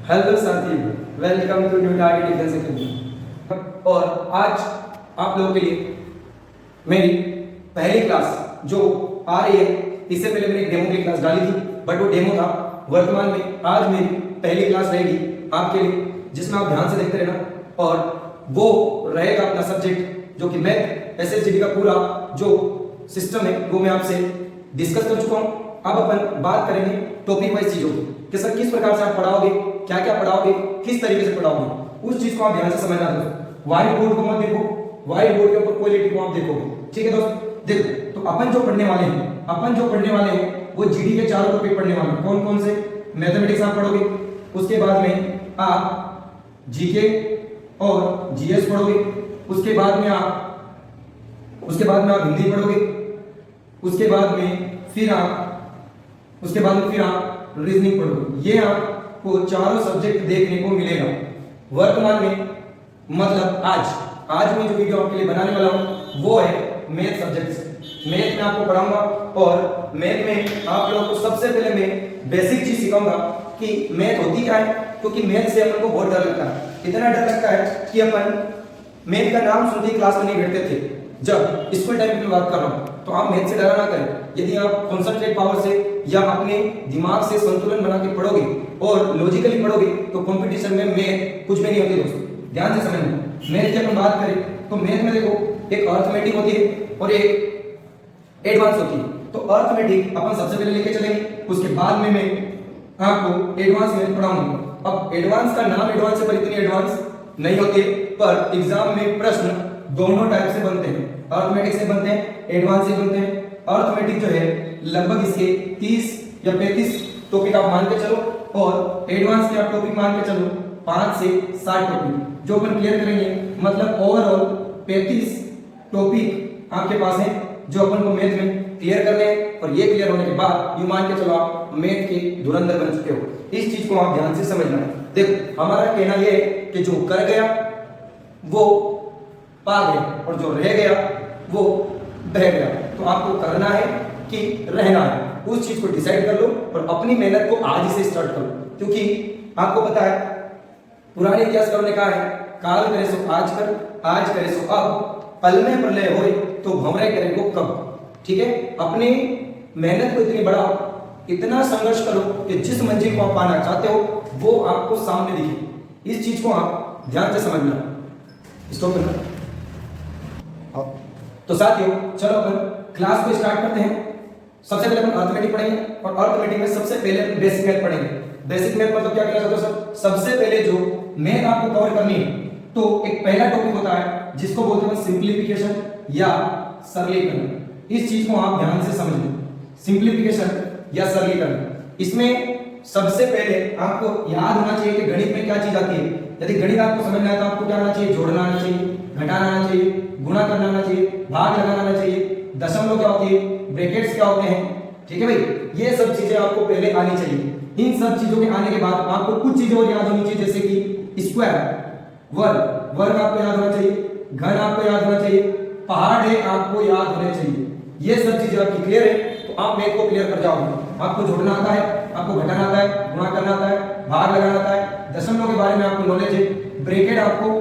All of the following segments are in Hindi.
हेलो साथी, welcome to new target defence academy. और आज आप लोगों के लिए मेरी पहली क्लास जो आ रही है, इससे पहले मैंने एक डेमो की क्लास डाली थी, बट वो डेमो था। वर्तमान में आज मेरी पहली क्लास रहेगी आपके लिए, जिसमें आप ध्यान से देखते रहना। और वो रहेगा अपना सब्जेक्ट जो कि मैथ एसएसजीडी का पूरा जो सिस्टम है वो मैं आपसे डिस्कस कर चुका हूँ। अब अपन बात करेंगे टॉपिक वाइज चीजों की कि सर किस प्रकार से आप पढ़ाओगे, क्या क्या पढ़ाओगे, किस तरीके से पढ़ाओगे, उस चीज को आप ध्यान से समझना दोस्तों। व्हाइट बोर्ड को मत देखो, व्हाइट बोर्ड के ऊपर कोई लिखी को आप देखोगे, ठीक है दोस्त। देखो तो अपन जो पढ़ने वाले हैं वो जीडी के चारों टॉपिक पढ़ने वाले हैं। कौन कौन से? मैथमेटिक्स आप पढ़ोगे, उसके बाद में आप जीके और जीएस पढ़ोगे, उसके बाद में आप हिंदी पढ़ोगे, उसके बाद में फिर आप रीजनिंग पढ़ोगे। ये आपको चारों सब्जेक्ट देखने को मिलेगा वर्तमान में। मतलब आज मैं जो वीडियो आपके लिए बनाने वाला हूं वो है मैथ सब्जेक्ट से। मैथ में आपको पढ़ाऊंगा और मैथ में आप लोगों को सबसे पहले मैं बेसिक चीज सिखाऊंगा कि मैथ होती क्या है, क्योंकि मैथ से अपन को बहुत डर लगता है। इतना डर लगता है कि अपन मैथ का नाम सुनते ही क्लास में नहीं बैठते थे। जब स्कूल टाइम की बात कर रहा हूं तो आप मैथ से डरा ना करें। यदि आप कॉन्सेंट्रेट पावर से या अपने दिमाग से संतुलन बना के पढ़ोगे और लॉजिकली पढ़ोगे तो कंपटीशन में मैथ कुछ भी नहीं होती दोस्तों। ध्यान से समझना। मैथ की अपन बात करें तो मैथ में देखो एक अर्थमेटिक होती है और एक एडवांस होती है। तो अर्थमेटिक अपन सबसे पहले लेके चलेंगे, उसके बाद में मैं आपको एडवांस मैथ पढ़ाऊंगा। अब एडवांस का नाम एडवांस है पर इतनी एडवांस नहीं होती है, पर एग्जाम में प्रश्न दोनों टाइप से बनते हैं, अर्थमेटिक से बनते हैं, एडवांस से बनते हैं। अर्थमेटिक जो है लगभग इसके 30 या 35 टॉपिक आप मान के चलो, और एडवांस के आप टॉपिक मान के चलो 5 से 7 टॉपिक जो अपन क्लियर करेंगे। मतलब ओवरऑल 35 टॉपिक आपके पास हैं जो अपन को मैथ में क्लियर करने हैं। और ये क्लियर होने के बाद यू मान के चलो आप मैथ के धुरंधर बन चुके हो। इस चीज को आप ध्यान से समझना है। देखो हमारा कहना यह है कि जो कर गया वो पा गया और जो रह गया वो बह गया। तो आपको करना है कि रहना है, उस चीज को डिसाइड कर लो और अपनी मेहनत को आज से स्टार्ट करो। क्योंकि आपको पता है पुराने इतिहासकारों ने कहा है, काल करे सो आज कर, आज करे सो अब, पल में प्रलय होए तो भंवरे करे को कब। ठीक है, अपनी मेहनत को इतनी बढ़ाओ, इतना संघर्ष करो कि जिस मंजिल को आप पाना चाहते हो वो आपको सामने दिखे। इस चीज को आप ध्यान से समझना। स्टॉप करना। तो साथियों चलो अपन क्लास को स्टार्ट करते हैं। सबसे पहले अपन अर्थमेटिक पढ़ेंगे और अर्थमेटिक में सबसे पहले अपन बेसिक मैथ पढ़ेंगे। बेसिक मैथ मतलब क्या कहना चाहते हो सर? सबसे पहले जो मैथ आपको कवर करनी है तो एक पहला टॉपिक होता है जिसको बोलते हैं सिंप्लीफिकेशन या सरलीकरण। इस चीज को आप ध्यान से समझें, सिंप्लीफिकेशन या सरलीकरण। इसमें सबसे पहले आपको याद होना चाहिए कि गणित में क्या चीज आती है। यदि गणित आपको समझना है तो आपको क्या आना चाहिए? जोड़ना आना चाहिए, घटाना आना चाहिए, गुणा करना आना चाहिए, भाग लगाना आना चाहिए, दशमलव क्या होती है, ब्रैकेट्स क्या होते हैं। ठीक है भाई, ये सब चीजें आपको पहले आनी चाहिए। इन सब चीजों के आने के बाद आपको कुछ चीजें और याद होनी चाहिए, जैसे कि स्क्वायर, वर्ग आपको याद होना चाहिए, घन आपको याद होना चाहिए, पहाड़ आपको याद होने चाहिए। ये सब चीजें आपकी क्लियर है तो आप मैथ को क्लियर कर जाओगे। आपको जोड़ना आता है, आपको घटाना आता है, गुणा करना आता है, भाग लगाना आता है, दशमलव के बारे में आपको नॉलेज है, ब्रैकेट आपको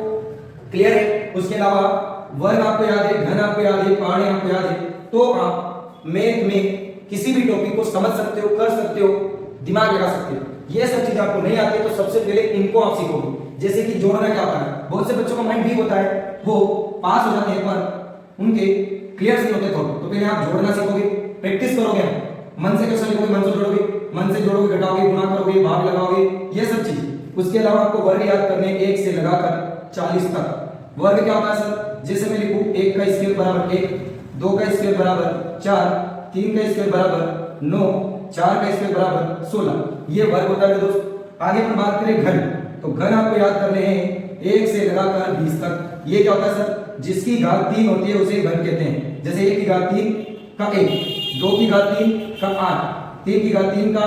क्लियर है, उसके अलावा वर्ग आपको याद है, घन आपको याद है, पहाड़ आपको याद है, तो आप मैथ में किसी भी टॉपिक को समझ सकते हो, कर सकते हो, दिमाग लगा सकते हो। ये सब चीजें आपको नहीं आती तो सबसे पहले इनको आप सीखोगे। जैसे कि जोड़ना क्या होता है, बहुत से बच्चों का माइंड वीक होता है, वो पास हो जाते हैं पर उनके क्लियर नहीं होते थोड़े। तो पहले आप जोड़ना सीखोगे, प्रैक्टिस करोगे, मन से क्वेश्चन लिखोगे, मन से जोड़ोगे, मन से जोड़ोगे, घटाओगे, गुणा करोगे, भाग लगाओगे, ये सब चीज। उसके अलावा आपको वर्ग याद करने 1 से लगाकर 40 तक। वर्ग क्या होता है सर? जैसे मैं लिखूं 1 का स्क्वायर बराबर 1, 2 का स्क्वायर बराबर 4, 3 का स्क्वायर बराबर 9, 4 का स्क्वायर बराबर 16, ये वर्ग होता है दोस्त। आगे हम बात करें घन, तो घन आपको याद करने हैं 1 से लगाकर 20 तक। ये क्या होता है सर? जिसकी घात 3 होती है उसे घन कहते हैं। जैसे 1 की घात 3 का 1, 2 की घात 3 का 8, 3 की घात 3 का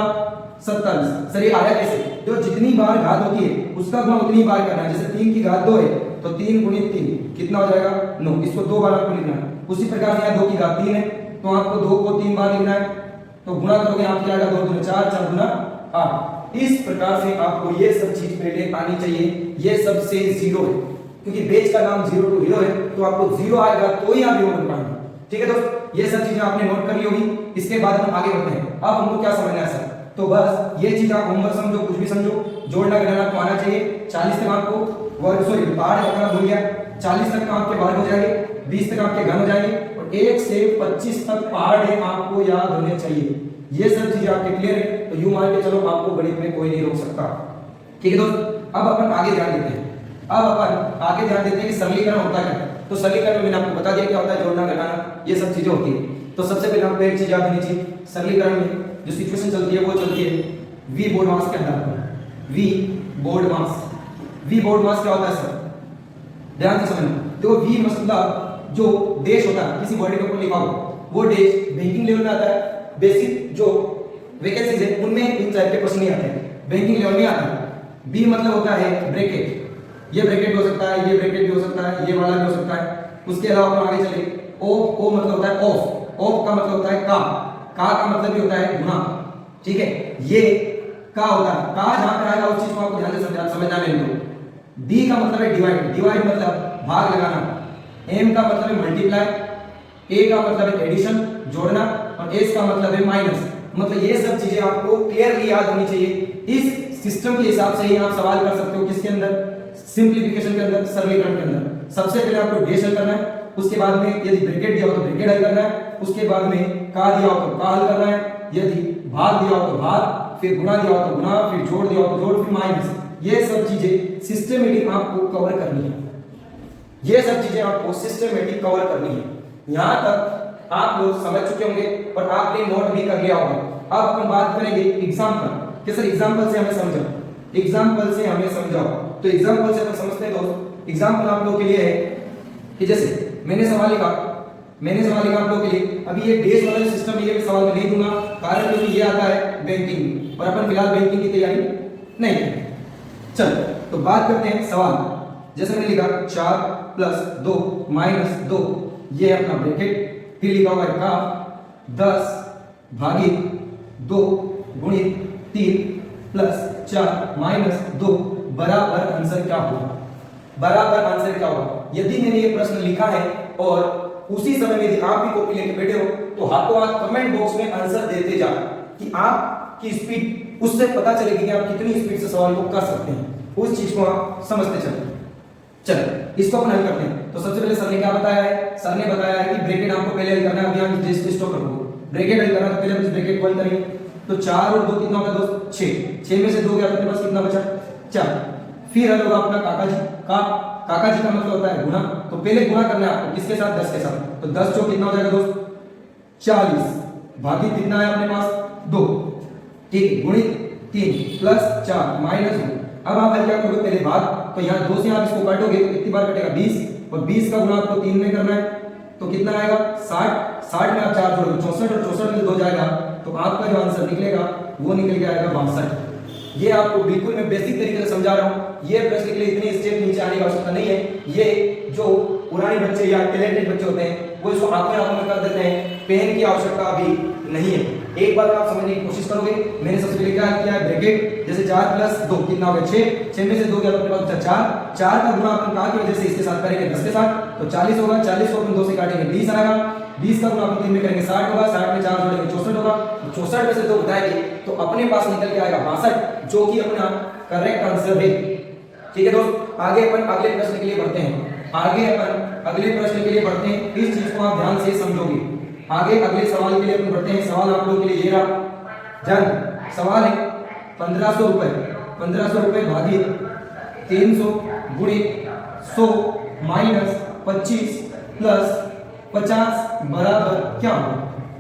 27। सर ये आया कैसे? जो जितनी बार घात होती है उसका गुणा उतनी बार करना है। जैसे 3 की घात 2 है तो 3 गुणित 3 कितना हो जाएगा? 9। इसको 2 बार आपको लिखना है। उसी प्रकार से यहाँ 2 की घात 3 है तो आपको 2 को 3 बार लिखना है, तो गुणा करोगे आपको क्या आएगा? 2 दूनी 4, 4 दूना 8। इस प्रकार से आपको ये सब चीज पहले आनी चाहिए। ये सबसे जीरो है, क्योंकि बेच का नाम जीरो टू हीरो है, तो आपको जीरो आएगा तो ही आप हीरो बन पाएंगे। ठीक है दोस्त, ये सब चीजें आपने नोट कर ली होगी। इसके बाद हम आगे बढ़ते हैं। अब हमको क्या समझना है सर, तो बस ये चीज आप होमवर्क समझो, कुछ भी समझो, जोड़ना घटाना आपको आना चाहिए। 40 तक आपको वर्ग सॉरी पार्ट लगाना भूल गया, 40 तक आपके वर्ग हो जाएंगे, 20 तक आपके घन हो जाएंगे, और 1 से 25 तक पार्ट है आपको याद होने चाहिए। ये सब चीजें आपके क्लियर है, तो यूं मान के चलो आपको गणित में कोई नहीं रोक सकता। ठीक है दोस्त, अब अपन आगे ध्यान देते हैं। अब अपन आगे ध्यान देते हैं कि सरलीकरण होता है। तो सरलीकरण में मैंने आपको बता दिया क्या होता है, जोड़ना घटाना ये सब चीजें होती है। तो सबसे पहले हमको एक चीज याद होनी चाहिए, सरलीकरण में जो सिचुएशन चलती है वो चलती है v बोर्ड मास के आधार पर। v बोर्ड मास, v बोर्ड मास क्या होता है सर, ध्यान से समझना। देखो v मतलब जो देश होता है किसी बॉडी के ऊपर लिखा हो, वो देश बैंकिंग लेवल में आता है। बेसिक जो वैकेंसीज है उनमें इन टाइप के क्वेश्चन नहीं आते हैं, बैंकिंग लेवल में आता है। b मतलब होता है ब्रैकेट, ये ब्रैकेट हो सकता है, ये ब्रैकेट भी हो सकता है, ये वाला भी हो सकता है। उसके अलावा अपन आगे चले, ओ मतलब होता है ऑफ, ऑफ का मतलब होता है का मतलब भी होता है गुना। ठीक है, ये का होता है, का जहां पर आएगा उस चीज को आपको ध्यान से समझना है। तो डी का मतलब है डिवाइड, डिवाइड मतलब भाग लगाना। एम का मतलब है मल्टीप्लाई, ए का मतलब है एडिशन जोड़ना, और एस का मतलब है माइनस। मतलब ये सब चीजें आपको क्लियरली याद होनी चाहिए। इस सिस्टम के हिसाब से ही आप सवाल कर सकते हो, किसके अंदर, सिंपलीफिकेशन के अंदर, सरलीकरण के अंदर। सबसे पहले आपको डैश हल करना है, उसके बाद में यदि ब्रैकेट दिया हो तो ब्रैकेट हल करना है, उसके बाद में का दिया हो तो का हल करना है, यदि भाग दिया हो तो भाग, फिर गुणा दिया हो तो गुणा, फिर जोड़ दिया हो तो जोड़, फिर माइनस। ये सब चीजें सिस्टमेटिक आपको कवर करनी है, ये सब चीजें आपको सिस्टमेटिक कवर करनी है। यहां तक आप लोग समझ चुके होंगे और आपने नोट भी कर लिया होगा। अब अपन बात करेंगे एग्जांपल कि सर एग्जांपल से हमें समझाओ, एग्जांपल से हमें समझाओ। तो एग्जांपल से अपन समझते हैं दोस्त। एग्जांपल आप लोगों के लिए है कि जैसे मैंने सवाल लिखा आप लोगों के लिए। अभी ये डेज वाला सिस्टम ये सवाल मैं नहीं दूंगा, कारण क्योंकि ये आता है बैंकिंग और अपन फिलहाल बैंकिंग की तैयारी नहीं करेंगे। चलो तो बात करते हैं सवाल। जैसे मैंने लिखा 4 + 2 - 2, ये अपना ब्रैकेट, फिर लिखा हुआ है का 10 भागित 2 गुणित 3 + 4 - 2 बराबर आंसर क्या होगा, बराबर आंसर क्या होगा। यदि मैंने ये प्रश्न लिखा है और उसी समय में यदि आप भी कॉपी लेके बैठे हो तो हाथों हाथ कमेंट बॉक्स में आंसर देते जा, कि आपकी स्पीड, उससे पता चलेगी कि आप कितनी स्पीड से सवाल को कर सकते हैं, उस चीज को आप समझते चलो। चलो इसको अपन हल करते हैं। तो सबसे पहले सर ने क्या बताया है, सर ने बताया है कि ब्रैकेट आपको पहले हल करना है। अभी हम जिस स्टॉप करोगे ब्रैकेट हल करना, तो पहले हम इस ब्रैकेट को हल करेंगे। तो 4 और 2 कितना होगा दोस्त, 6 में से 2 गया तो अपने पास कितना बचा, 4। फिर हल होगा अपना काका जी का, काका जी का मतलब होता है गुणा। तो पहले गुणा करना है आपको किसके साथ, 10 के साथ। तो 10 चौक कितना हो जाएगा दोस्त, 40 भागित कितना है अपने पास 2, ठीक है, गुणित 3 + 4 - 2। अब आप हल क्या करोगे, पहले भाग, तो यहाँ 2 से आप इसको काटोगे तो कितनी बार कटेगा, 20, और 20 का गुणा आपको 3 में करना है तो कितना आएगा 60, 60 में आप 4 जोड़ोगे 64, और 64 में 2 जाएगा तो आपका जो आंसर निकलेगा वो निकल के आएगा 62। ये आपको बिल्कुल मैं बेसिक तरीके से समझा रहा हूँ। ये प्रश्न के लिए इतनी स्टेप नीचे आने की आवश्यकता नहीं है। ये जो पुराने बच्चे या टैलेंटेड बच्चे होते हैं वो इसको आंखों में कर देते हैं, पेन की आवश्यकता अभी नहीं है। एक बार आप समझने की कोशिश करोगे। मैंने सबसे पहले क्या किया है, ब्रैकेट, जैसे 4 + 2 कितना होगा 6, 6 में से 2 गया तो अपने पास बचा 4, 4 का गुणा अपन का की वजह से इसके साथ करेंगे 10 के साथ तो 40 होगा, 40 को अपन 2 से काटेंगे 20 आएगा, 20 का गुणा अपन 3 में करेंगे 60 होगा, 60 में 4 जोड़ेंगे 64 होगा, 64 में से 2 घटाएंगे तो अपने पास निकल के आएगा 62, जो कि अपना करेक्ट आंसर है। ठीक है दोस्त, आगे अपन अगले प्रश्न के लिए बढ़ते हैं। आगे अपन अगले प्रश्न के लिए बढ़ते हैं, इस चीज को आप ध्यान से समझोगे। आगे अगले सवाल के लिए अपन बढ़ते हैं। सवाल आप लोगों के लिए ये रहा, जन सवाल है 1500 रुपए, 1500 रुपए भागित 300 गुणित 100 माइनस 25 प्लस 50 बराबर क्या होगा।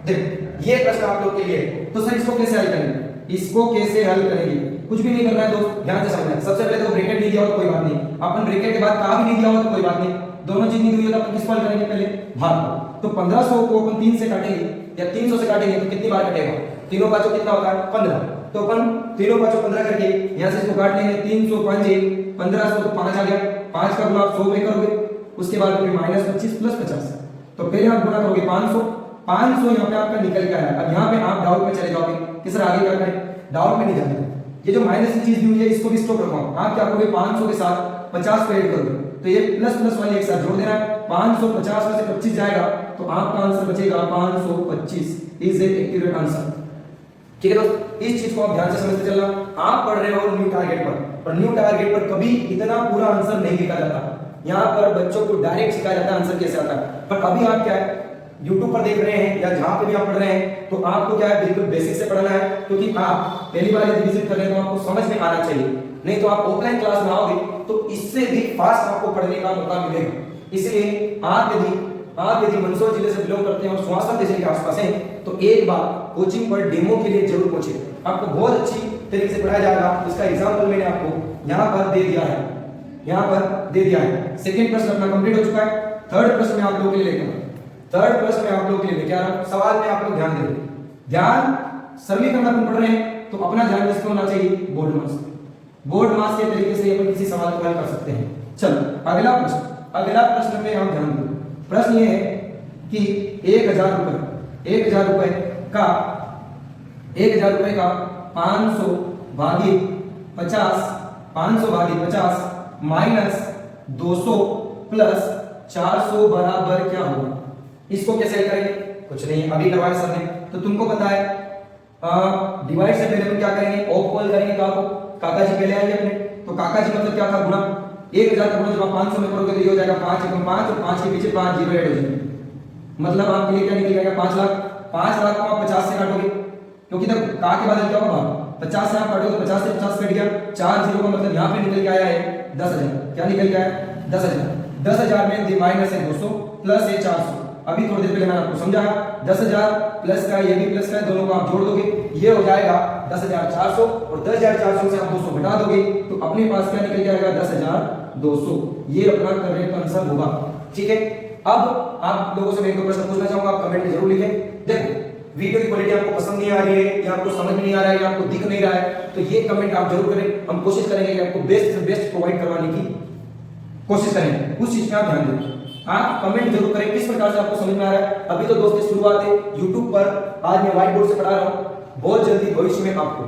देखो ये प्रश्न आप लोग के लिए है, तो सर इसको कैसे हल करेंगे, इसको कैसे हल करेंगे, कुछ भी नहीं करना है दोस्त, ध्यान से समझना है। सबसे पहले तो ब्रैकेट नहीं दिया हो तो कोई बात नहीं, अपन ब्रैकेट के बाद का भी नहीं दिया हो तो कोई बात नहीं, दोनों चीज नहीं हुई तो अपन किस पर करेंगे, पहले भाग को। तो 1500 को अपन 3 से काटेंगे या 300 से काटेंगे तो कितनी बार कटेगा, तीनों पांचों कितना होता है 15, तो अपन तीनों पांचों 15 करके यहां से इसको काट लेंगे, 300 5 1500 तो 5 आ गया, 5 का गुणा आप 100 में करोगे, उसके बाद फिर -25 प्लस 50, तो पहले आप गुणा करोगे 500, 500 यहाँ पे आपका निकल के आया। अब यहाँ पे आप डाउट में चले जाओगे कि सर आगे क्या करें, डाउट में नहीं जाने, ये जो माइनस की चीज दी हुई है इसको भी स्टॉप रखो। आप क्या करोगे 500 के साथ 50 को ऐड करोगे तो ये प्लस प्लस वाली एक साथ जोड़ देना है। 550 में से 25 जाएगा तो आपका आंसर बचेगा 525 इज ए एक्यूरेट आंसर। ठीक है दोस्त, इस चीज को आप ध्यान से समझते चलना। आप पढ़ रहे हो न्यू टारगेट पर, और न्यू टारगेट पर कभी इतना पूरा आंसर नहीं लिखा जाता। यहाँ पर बच्चों को डायरेक्ट सिखाया जाता है आंसर कैसे आता है। पर अभी आप क्या है YouTube पर देख रहे हैं या जहां पे भी आप पढ़ रहे हैं तो आपको क्या है बिल्कुल बेसिक से पढ़ना है, क्योंकि आप पहली बार यदि विजिट कर रहे हैं तो आपको समझ में आना चाहिए। नहीं तो आप ऑफलाइन क्लास में आओगे तो इससे भी फास्ट आपको पढ़ने का मौका मिलेगा। इसलिए आप यदि मंदसौर जिले से बिलोंग करते हैं और सुहासना तहसील के आसपास हैं तो एक बार कोचिंग पर डेमो के लिए जरूर पहुंचे। आपको बहुत अच्छी तरीके से पढ़ाया जाएगा। इसका एग्जांपल मैंने आपको यहाँ पर दे दिया है। सेकंड प्रश्न अपना कंप्लीट हो चुका है। थर्ड प्रश्न में आप लोगों के लिए लेकर क्या सवाल में आप लोग ध्यान दें। ध्यान सरलीकरण अपन पढ़ रहे हैं तो अपना ध्यान किसको होना चाहिए, बोर्ड मास के तरीके से अपन किसी सवाल को हल कर सकते हैं। चलो अगला प्रश्न में हम ध्यान दें। प्रश्न ये है कि 1000 रुपए का 500 भागी 50 माइनस 200 प्लस 400 बराबर क्या होगा। इसको कैसे हल करेंगे, कुछ नहीं अभी करवाया सर ने, तो तुमको पता है डिवाइड से पहले हम क्या करेंगे, ऑफ कॉल करेंगे। काका जी पहले आएंगे अपने, तो काका जी मतलब क्या था गुणा। 1000 का गुणा जब आप 500 में करोगे तो ये हो जाएगा 5 × 5 और 5 के पीछे 5 जीरो ऐड हो जाएंगे। मतलब आपके लिए क्या निकल जाएगा 5 लाख। 5 लाख को आप 50 से काटोगे, क्योंकि तब का के बाद क्या होगा 50 से आप काटोगे तो 50 से 50 कट गया। 4 जीरो का मतलब यहाँ पे निकल के आया है 10,000। क्या निकल के आया 10,000। 10,000 में माइनस है 200 प्लस है 400। अभी थोड़ी देर पहले मैंने आपको समझाया 10,000 प्लस का ये भी प्लस का है, दोनों को आप जोड़ दोगे ये हो जाएगा 10,400 और 10,400 से आप 200 घटा दोगे तो अपने पास क्या निकल जाएगा 10,200। ये अपना करेक्ट आंसर होगा। ठीक है, अब आप लोगों से मैं एक दो प्रश्न पूछना चाहूंगा, आप कमेंट में जरूर लिखें। देखो वीडियो की क्वालिटी आपको पसंद नहीं आ रही है या आपको समझ में नहीं आ रहा है या आपको दिख नहीं रहा है तो ये कमेंट आप जरूर करें। हम कोशिश करेंगे कि आपको बेस्ट से बेस्ट प्रोवाइड करवाने की कोशिश करेंगे। उस चीज पे आप ध्यान दें। आप कमेंट जरूर करें किस प्रकार से आपको समझ में आ रहा है। अभी तो दोस्तों शुरुआत है YouTube पर, आज मैं व्हाइट बोर्ड से पढ़ा रहा हूं। बहुत जल्दी भविष्य में आपको,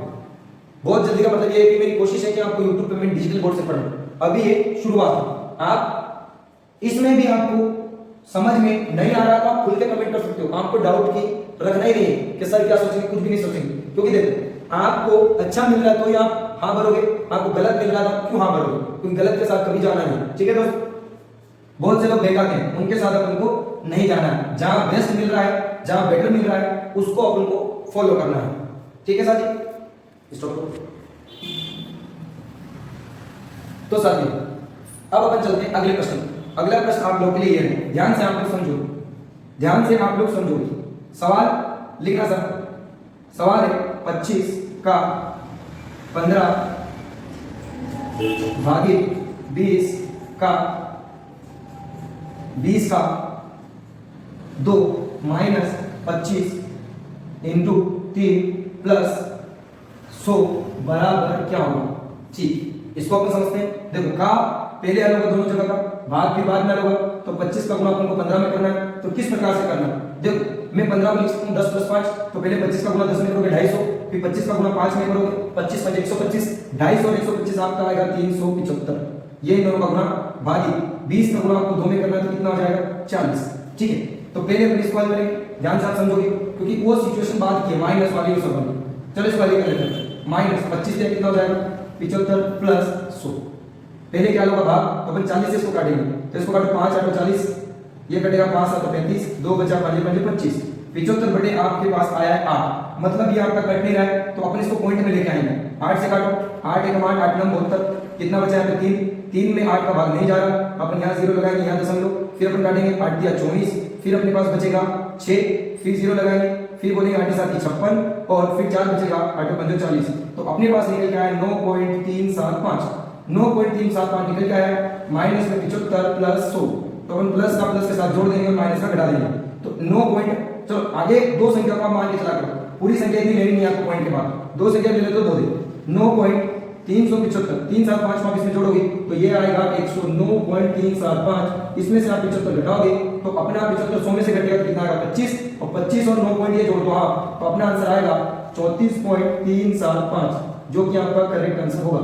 बहुत जल्दी का मतलब ये है कि मेरी कोशिश है कि आपको YouTube पे मैं डिजिटल बोर्ड से पढ़ाऊं। अभी ये शुरुआत है। आप इसमें भी आपको समझ में नहीं आ रहा तो आप खुल के कमेंट कर सकते हो। आपको डाउट की रखना ही नहीं है कि सर क्या सोचेंगे, कुछ भी नहीं सोचेंगे। क्योंकि देखो आपको अच्छा मिल रहा है तो ही आप हाँ भरोगे, आपको गलत मिल रहा था क्यों हाँ भरोगे, क्योंकि गलत के साथ कभी जाना नहीं। ठीक है दोस्त, बहुत से लोग बेकार हैं, उनके साथ अपन को नहीं जाना है। जहां बेस्ट मिल रहा है, जहां बेटर मिल रहा है उसको अपन को फॉलो करना है। ठीक है साथी, स्टॉप करो। तो साथी अब अपन चलते हैं अगले प्रश्न। अगला प्रश्न आप लोग के लिए ये है, ध्यान से आप लोग समझो। सवाल लिखना सर। सवाल है 25 का 15 भागी 20 का 2 माइनस 25 इंटू 3 प्लस 100 बराबर क्या होगा। ठीक, इसको अपन समझते हैं। देखो का पहले हल होगा दोनों जगह का, भाग भी बाद में हल होगा तो 25 का गुणा अपन को 15 में करना है। तो किस प्रकार से करना है, देखो मैं 15 में लिख सकता हूं 10 + 5, तो पहले 25 का गुणा 10 में करोगे 250, फिर 25 का गुणा 5 में करोगे 25 × 5 125, 250 और 125 आपका आएगा 375। ये इन दोनों का गुणा भागी 20 का गुणा आपको 2 में करना है तो कितना हो जाएगा 40। ठीक है, तो पहले अपन इसको हल करेंगे, ध्यान से आप समझोगे क्योंकि वो सिचुएशन बात की है माइनस वाली वो सब। चलो इसको हल कर लेते हैं। माइनस 25 से कितना हो जाएगा 75 प्लस 100। पहले क्या होगा भाग, तो अपन 40 से इसको काटेंगे तो इसको काटो 5 8 40, ये कटेगा 5 7 35, 2 बचा 5 5 25। 75 बटे आपके पास आया है 8, मतलब ये आपका कट नहीं रहा है तो अपन इसको पॉइंट में लेके आएंगे। 8 से काटो, 8 1 8 8 9 72, कितना बचा है 3, 3 में 8 का भाग नहीं जा रहा, अपन यहाँ 0 लगाएंगे, यहाँ दशमलव, फिर अपन काटेंगे 8 दिया 24, फिर अपने पास बचेगा 6, फिर 0 लगाएंगे, फिर बोलेंगे 8 7 56 और फिर 4 बचेगा 8 5 40। तो अपने पास निकल के आया 9.375। 9.375 निकल के आया माइनस में 75 प्लस 100, तो अपन प्लस का प्लस के साथ जोड़ देंगे और माइनस का घटा देंगे तो 9 पॉइंट। चलो आगे दो संख्या को आप मान के चला करो, पूरी संख्या इतनी लेनी नहीं आपको पॉइंट के बाद, दो संख्या ले लेते हो 2 दे 9.375, 375 आप इसमें जोड़ोगे तो ये आएगा 109.375। इसमें से आप 75 घटाओगे तो अपना 75 100 में से घटेगा कितना आएगा 25, और 25 और 9 पॉइंट ये जोड़ दो आप तो अपना आंसर आएगा 34.375। जो कि आपका करेक्ट आंसर होगा।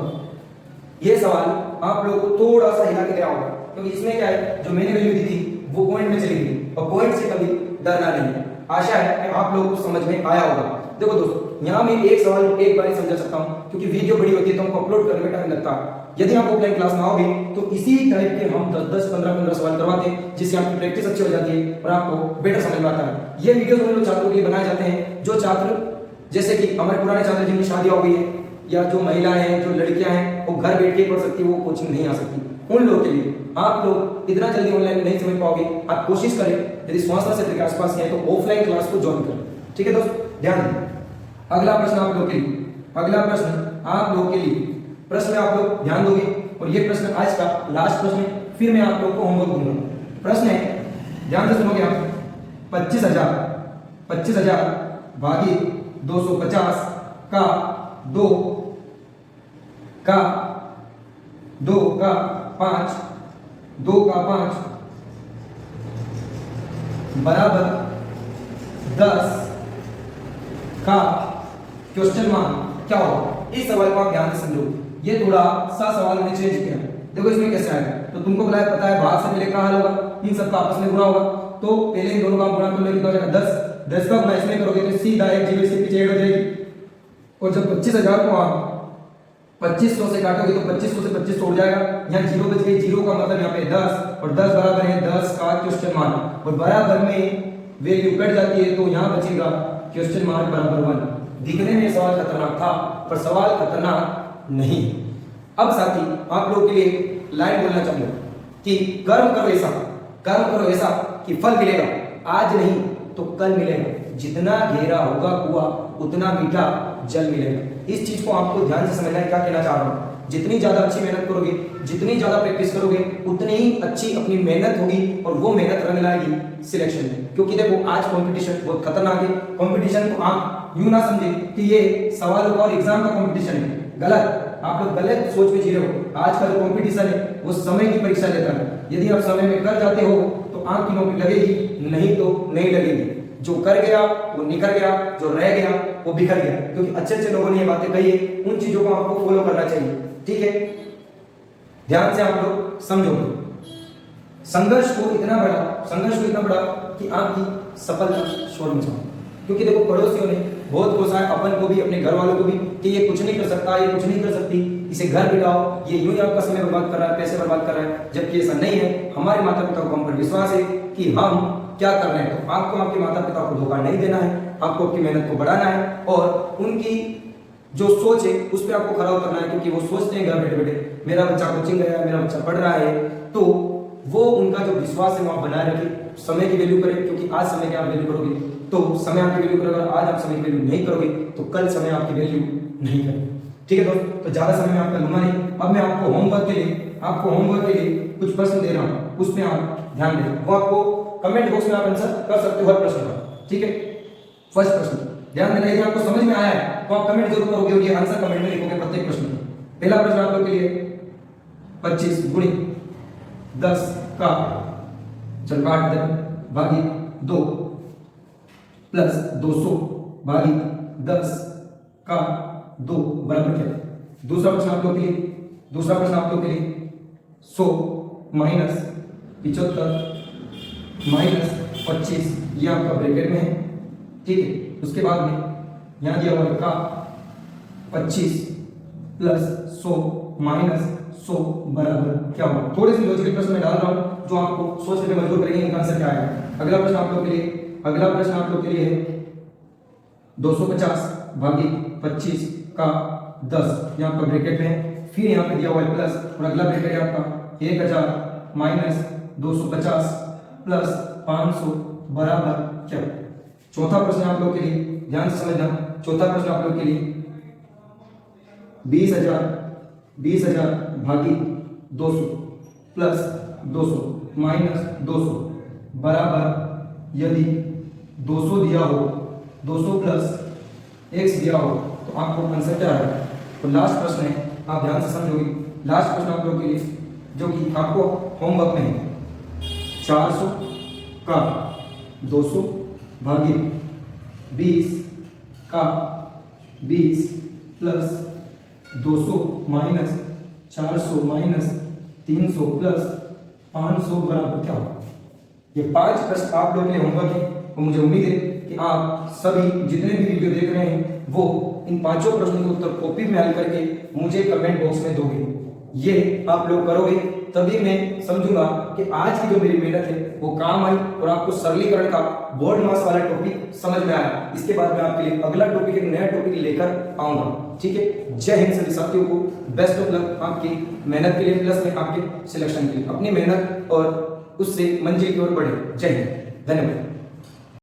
ये सवाल आप लोगों को थोड़ा सा हिला के गया होगा, क्योंकि इसमें क्या है, जो मैंने वैल्यू दी थी वो पॉइंट में चली गई, और पॉइंट से कभी डरना नहीं। आशा है कि आप लोगों को समझ में आया होगा। देखो दोस्तों, यहाँ मैं एक सवाल को एक बार ही समझा सकता हूँ, क्योंकि वीडियो बड़ी होती है तो हमको अपलोड करने में टाइम लगता है। यदि आप ऑफलाइन क्लास में आओगे तो इसी टाइप के हम 10-10, 15-15 सवाल करवाते हैं, जिससे आपकी प्रैक्टिस अच्छी हो जाती है और आपको बेटर समझ में आता है। ये वीडियो हम लोग छात्रों के लिए बनाए जाते हैं, जो छात्र जैसे कि हमारे पुराने छात्र जिनकी शादी हो गई है, या जो महिलाएं हैं, जो लड़कियां हैं, वो घर बैठ के पढ़ सकती है, वो कोचिंग नहीं आ सकती, उन लोगों के लिए आप लोग इतना जल्दी ऑनलाइन नहीं समझ पाओगे। आप कोशिश करें, यदि स्वास्थ्य क्षेत्र के आसपास है तो ऑफलाइन क्लास को ज्वाइन करें। ठीक है दोस्तों, ध्यान दें। अगला प्रश्न आप लोग के लिए, अगला प्रश्न आप लोग के लिए, प्रश्न में आप लोग ध्यान दोगे, और ये प्रश्न आज का लास्ट प्रश्न है, फिर मैं आप लोग को होमवर्क दूंगा। प्रश्न है, ध्यान से सुनोगे आप। 25,000 भागी 250 का 2 का 5 बराबर 10 का क्वेश्चन मार्क क्या होगा। इस सवाल को आप ध्यान से समझो, ये थोड़ा सा सवाल मैंने चेंज किया। देखो इसमें कैसे आएगा, तो तुमको पता है भाग से पहले कहाँ हल होगा, इन सबका आपस में गुणा होगा। तो पहले इन दोनों का गुणा कर लो, कितना हो जाएगा 10 का गुणा इसमें करोगे तो सीधा एक जीरो इसके पीछे ऐड हो जाएगी। और जब 25,000 को आप 2500 से काटोगे तो 2500 से 25 तोड़ जाएगा, यहाँ जीरो बच गई, जीरो का मतलब यहाँ पे 10, और 10 बराबर है 10 का क्वेश्चन मार्क, और बराबर में वैल्यू कट जाती है तो यहाँ बचेगा क्वेश्चन मार्क बराबर 1। दिखने में सवाल खतरनाक था, पर सवाल खतरनाक नहीं। अब साथी आप लोगों के लिए लाइन बोलना चाहूंगा कि कर्म करो ऐसा कि फल मिलेगा, आज नहीं तो कल मिलेगा। जितना गहरा होगा कुआं उतना मीठा जल मिलेगा। इस चीज को आपको ध्यान से समझना है, क्या कहना चाह रहा हूं। जितनी ज्यादा अच्छी मेहनत करोगे, जितनी ज्यादा प्रैक्टिस करोगे, उतनी ही अच्छी अपनी मेहनत होगी, और वो मेहनत रंग लाएगी सिलेक्शन में। क्योंकि देखो आज कंपटीशन बहुत खतरनाक है। कंपटीशन को आप यूं ना समझे कि ये सवालों का और एग्जाम का कंपटीशन है, गलत। आप लोग गलत सोच में जी रहे हो। आज का जो कंपटीशन है वो समय की परीक्षा लेता है। यदि आप समय में कर जाते हो तो आंख की नौकरी लगेगी, नहीं तो नहीं लगेगी। जो कर गया वो निखर गया, जो रह गया वो बिखर गया। क्योंकि अच्छे लोगों ने ये बातें कही है, उन चीजों को आपको फॉलो करना चाहिए। ठीक है, ध्यान से आप लोग समझो। संघर्ष को इतना बड़ा कि आपकी सफलता शोर मचाओ। क्योंकि देखो पड़ोसियों ने बहुत कोसा है, अपन को भी, अपने घर वालों को भी, कि ये कुछ नहीं कर सकता, ये कुछ नहीं कर सकती, इसे घर बिठाओ, ये यूं ही आपका समय बर्बाद कर रहा है, पैसे बर्बाद कर रहा है। जबकि ऐसा नहीं है। हमारे माता पिता को हम पर विश्वास है कि हम क्या कर रहे हैं। तो आपको आपके माता पिता को धोखा नहीं देना है, आपको आपकी मेहनत को बढ़ाना है, और उनकी जो सोच है उस पर आपको खरा उतरना है। क्योंकि वो सोचते हैं घर बैठे बैठे मेरा बच्चा कोचिंग गया है, मेरा बच्चा पढ़ रहा है, तो वो उनका जो विश्वास है वो आप बनाए रखें। समय की वैल्यू करें, क्योंकि आज समय की आप वैल्यू करोगे तो समय आपकी वैल्यू करेगा। आज आप समय की वैल्यू नहीं करोगे तो कल समय आपकी वैल्यू नहीं करेगा। ठीक है दोस्तों, तो ज्यादा समय में आपका लूंगा नहीं। अब मैं आपको होमवर्क के लिए कुछ प्रश्न दे रहा हूं, उसमें आप ध्यान दें। वो आपको कमेंट बॉक्स में आप आंसर कर सकते हो हर प्रश्न का। ठीक है, फर्स्ट प्रश्न ध्यान देना, यदि आपको समझ में आया है तो आप कमेंट जरूर करोगे और ये आंसर कमेंट में लिखोगे प्रत्येक प्रश्न का। पहला प्रश्न आप लोग के लिए 25 गुणित 10 का चरघाट भागी 2 प्लस 200 भागी 10 का 2 बराबर क्या है। दूसरा प्रश्न आप लोग के लिए 100 माइनस 75 माइनस 25, ये आपका ब्रैकेट में है। ठीक है, उसके बाद में यहां दिया हुआ का 25 प्लस 100 माइनस 100 बराबर क्या होगा। थोड़े से लॉजिकल प्रश्न में डाल रहा हूं जो आपको सोचने पे मजबूर करेंगे इनका आंसर क्या आएगा। अगला प्रश्न आप लोग के लिए है 250 भागी 25 का 10, यहाँ आपका ब्रैकेट में है। फिर यहाँ पे दिया हुआ है प्लस, और अगला ब्रैकेट है आपका 1000 माइनस 250 प्लस 500 बराबर क्या। चौथा प्रश्न आप लोग के लिए ध्यान से समझना। चौथा प्रश्न आप लोग के लिए 20,000 भागी 200 प्लस 200 माइनस 200 बराबर, यदि 200 दिया हो, 200 प्लस x दिया हो तो आपको आंसर क्या आएगा। तो लास्ट प्रश्न है, आप ध्यान से समझोगे। लास्ट प्रश्न आप लोग के लिए जो कि आपको होमवर्क में है, 400 का 200 भागी 20 का 20 प्लस 200 माइनस 400 माइनस 300 प्लस 500 बराबर क्या होगा। ये 5 प्रश्न आप लोगों के लिए होमवर्क है और मुझे उम्मीद है कि आप सभी जितने भी वीडियो देख रहे हैं वो इन 5 प्रश्नों के उत्तर कॉपी में हल करके मुझे कमेंट बॉक्स में दोगे। ये आप लोग करोगे तभी मैं समझूंगा कि आज की जो मेरी मेहनत है वो काम आई और आपको सरलीकरण का बोर्ड मास वाला टॉपिक समझ में आया। इसके बाद मैं आपके लिए अगला टॉपिक, एक नया टॉपिक लेकर आऊंगा। ठीक है, जय हिंद सभी साथियों को, बेस्ट ऑफ लक आपकी मेहनत के लिए, प्लस में आपके सिलेक्शन के लिए। अपनी मेहनत और उससे मंजिल की ओर बढ़े। जय हिंद, धन्यवाद।